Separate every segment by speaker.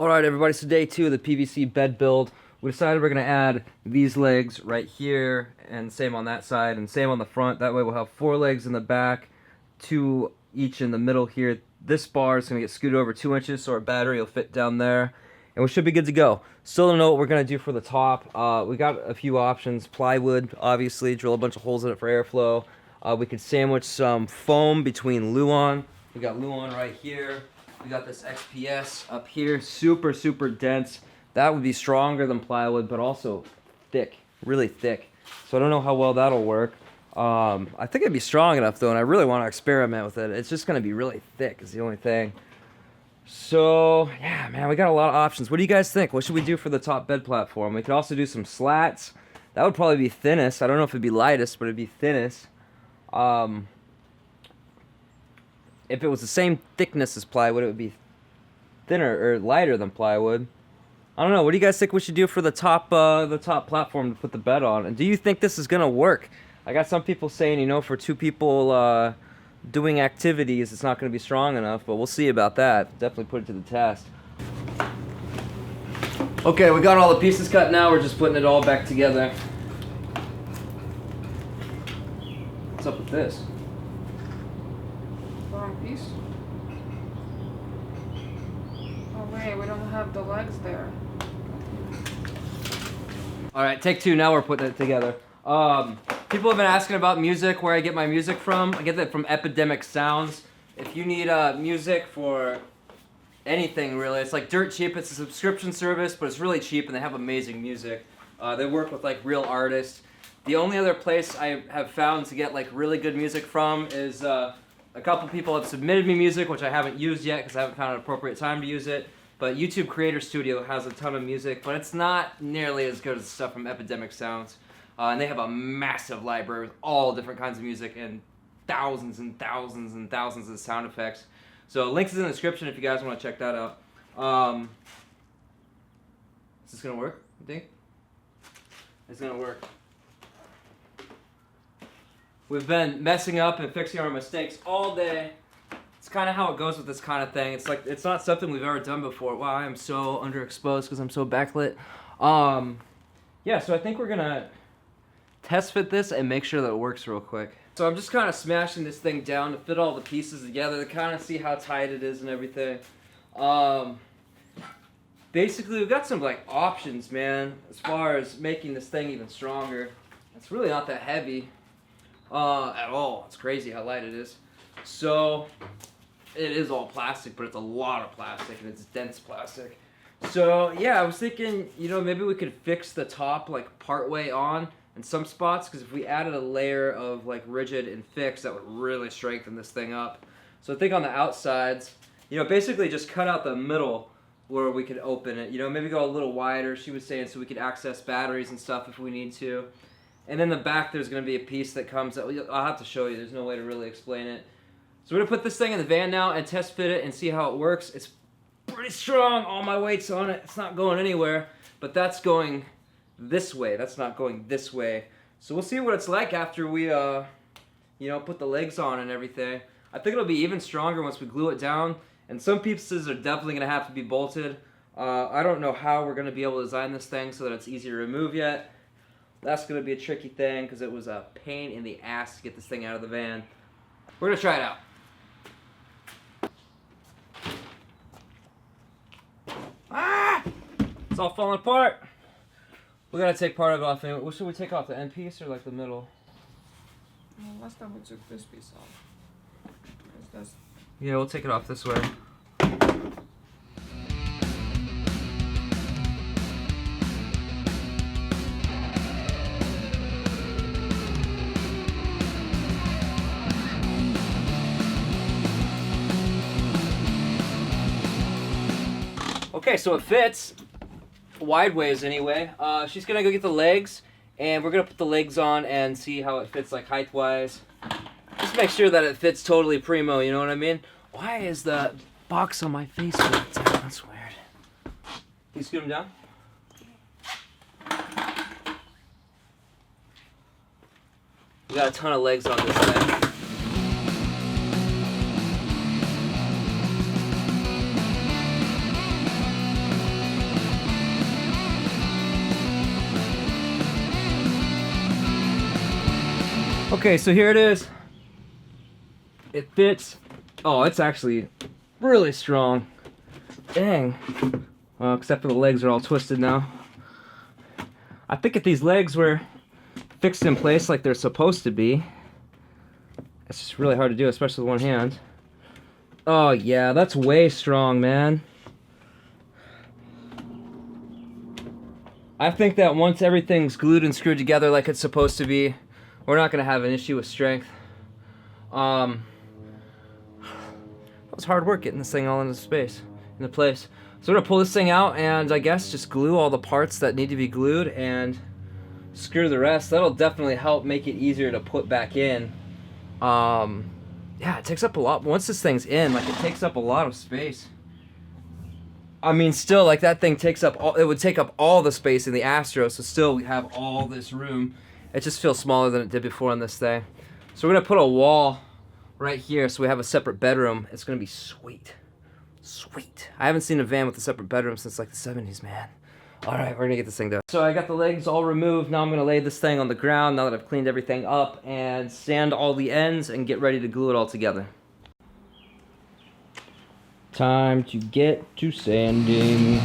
Speaker 1: Alright everybody, so day 2 of the PVC bed build. We decided we're going to add these legs right here, and same on that side, and same on the front. That way we'll have 4 legs in the back, 2 each in the middle here. This bar is going to get scooted over 2 inches, so our battery will fit down there, and we should be good to go. Still don't know what we're going to do for the top. We got a few options. Plywood, obviously, drill a bunch of holes in it for airflow. We could sandwich some foam between Luan. We got Luan right here. We got this XPS up here, super, super dense. That would be stronger than plywood, but also thick, really thick. So I don't know how well that'll work. I think it'd be strong enough though, and I really want to experiment with it. It's just gonna be really thick is the only thing. So, yeah, man, we got a lot of options. What do you guys think? What should we do for the top bed platform? We could also do some slats. That would probably be thinnest. I don't know if it'd be lightest, but it'd be thinnest. If it was the same thickness as plywood, it would be thinner or lighter than plywood. I don't know. What do you guys think we should do for the top platform to put the bed on? And do you think this is gonna work? I got some people saying, you know, for 2 people doing activities, it's not gonna be strong enough. But we'll see about that. Definitely put it to the test. Okay, we got all the pieces cut now. We're just putting it all back together. What's up with this?
Speaker 2: Wrong piece. Oh wait, we don't have the legs there.
Speaker 1: Alright, take 2, now we're putting it together. People have been asking about music, where I get my music from. I get that from Epidemic Sounds. If you need music for anything really, it's like dirt cheap. It's a subscription service, but it's really cheap and they have amazing music. They work with like real artists. The only other place I have found to get like really good music from is a couple people have submitted me music, which I haven't used yet because I haven't found an appropriate time to use it. But YouTube Creator Studio has a ton of music, but it's not nearly as good as the stuff from Epidemic Sounds. And they have a massive library with all different kinds of music and thousands and thousands and thousands of sound effects. So links is in the description if you guys want to check that out. Is this going to work, you think? It's going to work. We've been messing up and fixing our mistakes all day. It's kind of how it goes with this kind of thing. It's like, it's not something we've ever done before. Wow, I am so underexposed because I'm so backlit. Yeah, so I think we're gonna test fit this and make sure that it works real quick. So I'm just kind of smashing this thing down to fit all the pieces together to kind of see how tight it is and everything. Basically, we've got some like options, man, as far as making this thing even stronger. It's really not that heavy. At all. It's crazy how light it is. So it is all plastic, but it's a lot of plastic and it's dense plastic. So yeah, I was thinking, you know, maybe we could fix the top like part way on in some spots, because if we added a layer of like rigid and fixed, that would really strengthen this thing up. So I think on the outsides, you know, basically just cut out the middle where we could open it, you know, maybe go a little wider, she was saying, so we could access batteries and stuff if we need to. And in the back, there's going to be a piece that comes out. I'll have to show you. There's no way to really explain it. So we're going to put this thing in the van now and test fit it and see how it works. It's pretty strong. All my weight's on it. It's not going anywhere. But that's going this way. That's not going this way. So we'll see what it's like after we, you know, put the legs on and everything. I think it'll be even stronger once we glue it down. And some pieces are definitely going to have to be bolted. I don't know how we're going to be able to design this thing so that it's easy to remove yet. That's going to be a tricky thing because it was a pain in the ass to get this thing out of the van. We're going to try it out. Ah! It's all falling apart. We got to take part of it off. What should we take off, the end piece or like the middle?
Speaker 2: Well, last time we took this piece off. This?
Speaker 1: Yeah, we'll take it off this way. Okay, so it fits wide ways anyway. She's gonna go get the legs, and we're gonna put the legs on and see how it fits like height wise. Just make sure that it fits totally primo, you know what I mean? Why is the box on my face where it's at? That's weird. Can you scoot him down? We got a ton of legs on this thing. Okay, so here it is. It fits. Oh, it's actually really strong. Dang. Well, except for the legs are all twisted now. I think if these legs were fixed in place like they're supposed to be, it's just really hard to do, especially with one hand. Oh yeah, that's way strong, man. I think that once everything's glued and screwed together like it's supposed to be, we're not gonna have an issue with strength. It was hard work getting this thing all into place. So we're gonna pull this thing out and I guess just glue all the parts that need to be glued and screw the rest. That'll definitely help make it easier to put back in. Yeah, it takes up a lot. Once this thing's in, like, it takes up a lot of space. I mean, still, like, that thing takes up all, it would take up all the space in the Astro, so still we have all this room. It just feels smaller than it did before on this thing. So we're gonna put a wall right here so we have a separate bedroom. It's gonna be sweet. Sweet. I haven't seen a van with a separate bedroom since like the 70s, man. All right, we're gonna get this thing done. So I got the legs all removed. Now I'm gonna lay this thing on the ground now that I've cleaned everything up and sand all the ends and get ready to glue it all together. Time to get to sanding.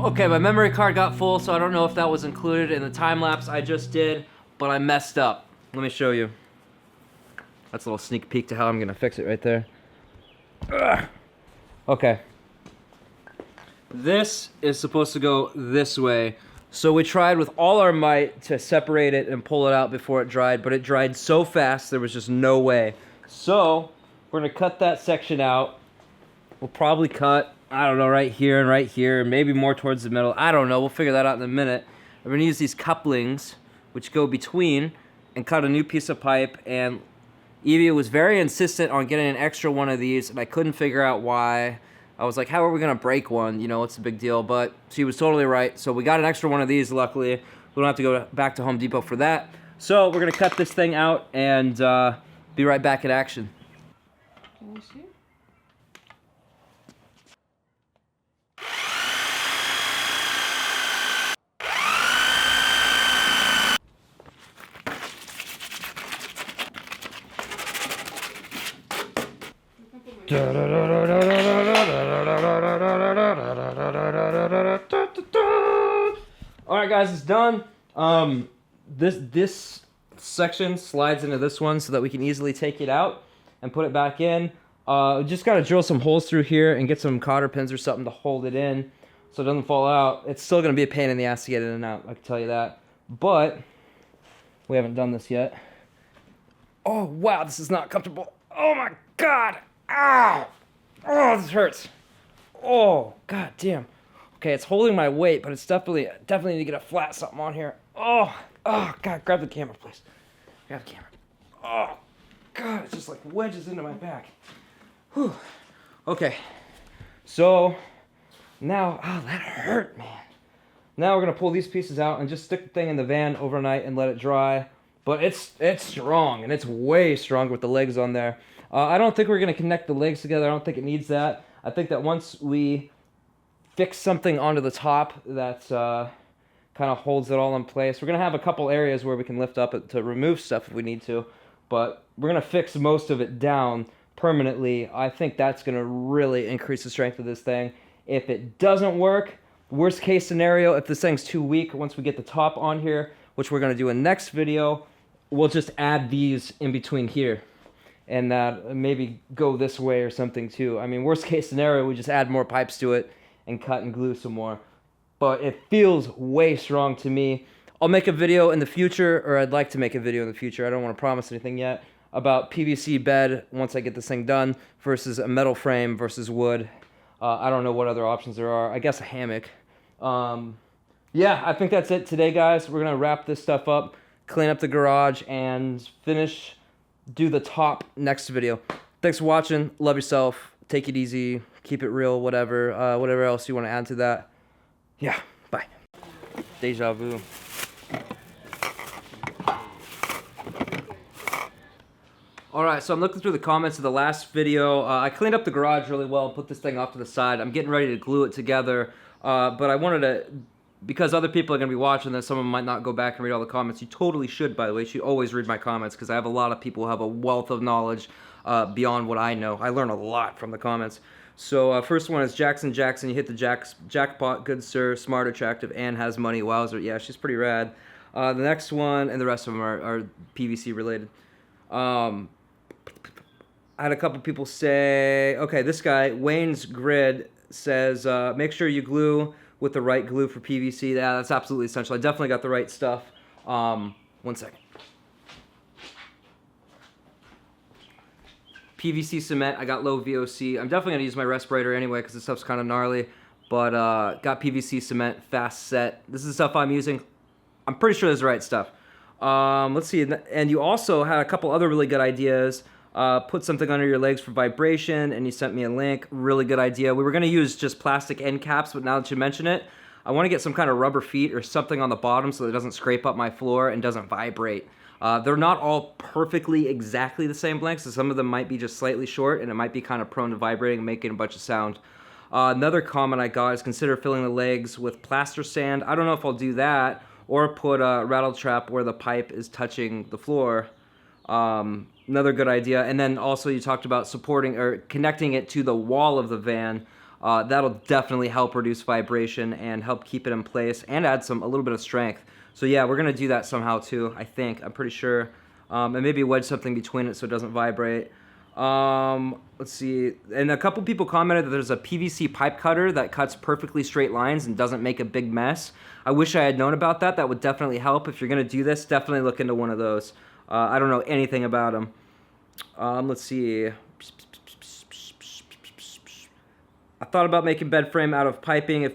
Speaker 1: Okay, my memory card got full, so I don't know if that was included in the time lapse I just did, but I messed up. Let me show you. That's a little sneak peek to how I'm gonna fix it right there. Ugh. Okay. This is supposed to go this way. So we tried with all our might to separate it and pull it out before it dried, but it dried so fast there was just no way. So we're gonna cut that section out. We'll probably cut, I don't know, right here, maybe more towards the middle. I don't know, we'll figure that out in a minute. We're gonna use these couplings, which go between, and cut a new piece of pipe. And Evie was very insistent on getting an extra one of these, and I couldn't figure out why. I was like, how are we gonna break one? You know, what's the big deal? But she was totally right. So we got an extra one of these, luckily. We don't have to go back to Home Depot for that. So we're gonna cut this thing out and be right back in action.
Speaker 2: Can you see?
Speaker 1: Alright guys, it's done. This section slides into this one so that we can easily take it out and put it back in. Just gotta drill some holes through here and get some cotter pins or something to hold it in so it doesn't fall out. It's still gonna be a pain in the ass to get in and out, I can tell you that. But we haven't done this yet. Oh wow, this is not comfortable. Oh my god! Ow! Oh, this hurts. Oh, god damn. Okay, it's holding my weight, but it's definitely need to get a flat something on here. Oh, god, grab the camera, please. Grab the camera. Oh, god, it's just like wedges into my back. Whew. Okay, so now, that hurt, man. Now we're gonna pull these pieces out and just stick the thing in the van overnight and let it dry. but it's strong, and it's way stronger with the legs on there. I don't think we're gonna connect the legs together. I don't think it needs that. I think that once we fix something onto the top that kind of holds it all in place, we're gonna have a couple areas where we can lift up to remove stuff if we need to, but we're gonna fix most of it down permanently. I think that's gonna really increase the strength of this thing. If it doesn't work, worst case scenario, if this thing's too weak, once we get the top on here, which we're gonna do in next video, we'll just add these in between here, and maybe go this way or something too. I mean, worst case scenario, we just add more pipes to it and cut and glue some more. But it feels way strong to me. I'll make a video in the future, or I'd like to make a video in the future. I don't want to promise anything yet, about PVC bed once I get this thing done versus a metal frame versus wood. I don't know what other options there are. I guess a hammock. Yeah, I think that's it today, guys. We're gonna wrap this stuff up, clean up the garage, and do the top next video. Thanks for watching. Love yourself. Take it easy. Keep it real. Whatever. Whatever else you want to add to that. Yeah. Bye. Deja vu. Alright, so I'm looking through the comments of the last video. I cleaned up the garage really well, put this thing off to the side. I'm getting ready to glue it together, but I wanted to, because other people are going to be watching this, some of them might not go back and read all the comments. You totally should, by the way. You should always read my comments, because I have a lot of people who have a wealth of knowledge beyond what I know. I learn a lot from the comments. So first one is Jackson. You hit the jackpot, good sir, smart, attractive, and has money. Wowzer. Yeah, she's pretty rad. The next one, and the rest of them are PVC related. I had a couple people say, okay, this guy, Wayne's Grid, says, make sure you glue with the right glue for PVC. Yeah, that's absolutely essential. I definitely got the right stuff. 1 second. PVC cement, I got low VOC. I'm definitely gonna use my respirator anyway because this stuff's kind of gnarly, but got PVC cement, fast set. This is the stuff I'm using. I'm pretty sure this is the right stuff. Let's see, and you also had a couple other really good ideas. Put something under your legs for vibration, and you sent me a link. Really good idea. We were gonna use just plastic end caps, but now that you mention it, I wanna get some kind of rubber feet or something on the bottom so that it doesn't scrape up my floor and doesn't vibrate. They're not all perfectly exactly the same length, so some of them might be just slightly short, and it might be kind of prone to vibrating and making a bunch of sound. Another comment I got is consider filling the legs with plaster sand. I don't know if I'll do that, or put a rattle trap where the pipe is touching the floor. Another good idea. And then also you talked about supporting or connecting it to the wall of the van. That'll definitely help reduce vibration and help keep it in place and add a little bit of strength. So yeah, we're gonna do that somehow too, I think. I'm pretty sure. And maybe wedge something between it so it doesn't vibrate. Let's see. And a couple people commented that there's a PVC pipe cutter that cuts perfectly straight lines and doesn't make a big mess. I wish I had known about that. That would definitely help. If you're gonna do this, definitely look into one of those. I don't know anything about them. Let's see. I thought about making bed frame out of piping. If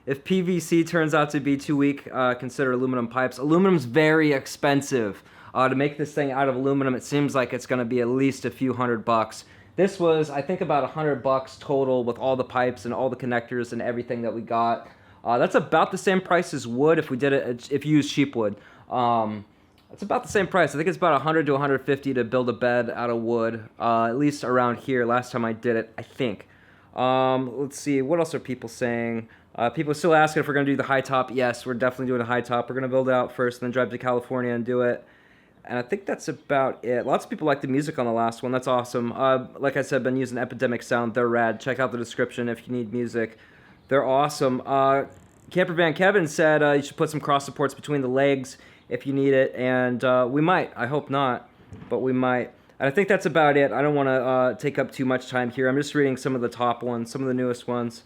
Speaker 1: if PVC turns out to be too weak, consider aluminum pipes. Aluminum's very expensive. To make this thing out of aluminum, it seems like it's going to be at least a few $100. This was, I think, about $100 total with all the pipes and all the connectors and everything that we got. That's about the same price as wood if we did it. If you use cheap wood, it's about the same price. I think it's about $100 to $150 to build a bed out of wood. At least around here. Last time I did it, I think. Let's see. What else are people saying? People are still asking if we're going to do the high top. Yes, we're definitely doing a high top. We're going to build it out first, and then drive to California and do it. And I think that's about it. Lots of people like the music on the last one. That's awesome. Like I said, been using Epidemic Sound. They're rad. Check out the description if you need music. They're awesome. Camper Van Kevin said you should put some cross supports between the legs if you need it. And we might. I hope not, but we might. And I think that's about it. I don't want to take up too much time here. I'm just reading some of the top ones, some of the newest ones.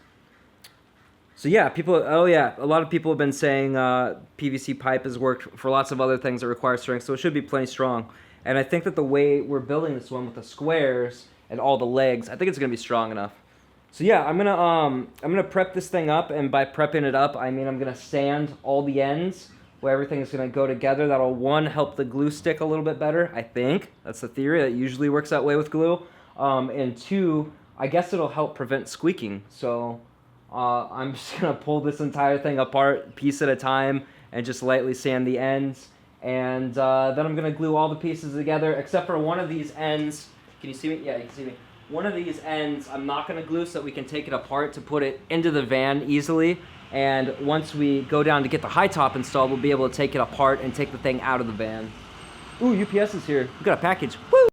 Speaker 1: So yeah, a lot of people have been saying PVC pipe has worked for lots of other things that require strength, so it should be plenty strong. And I think that the way we're building this one with the squares and all the legs, I think it's gonna be strong enough. So yeah, I'm gonna prep this thing up, and by prepping it up, I mean I'm gonna sand all the ends where everything's gonna go together. That'll, one, help the glue stick a little bit better, I think. That's the theory. That usually works that way with glue. And two, I guess it'll help prevent squeaking. So I'm just gonna pull this entire thing apart piece at a time and just lightly sand the ends. And then I'm gonna glue all the pieces together, except for one of these ends. Can you see me? Yeah, you can see me. One of these ends I'm not gonna glue so that we can take it apart to put it into the van easily. And once we go down to get the high top installed, we'll be able to take it apart and take the thing out of the van. Ooh, UPS is here. We got a package. Woo!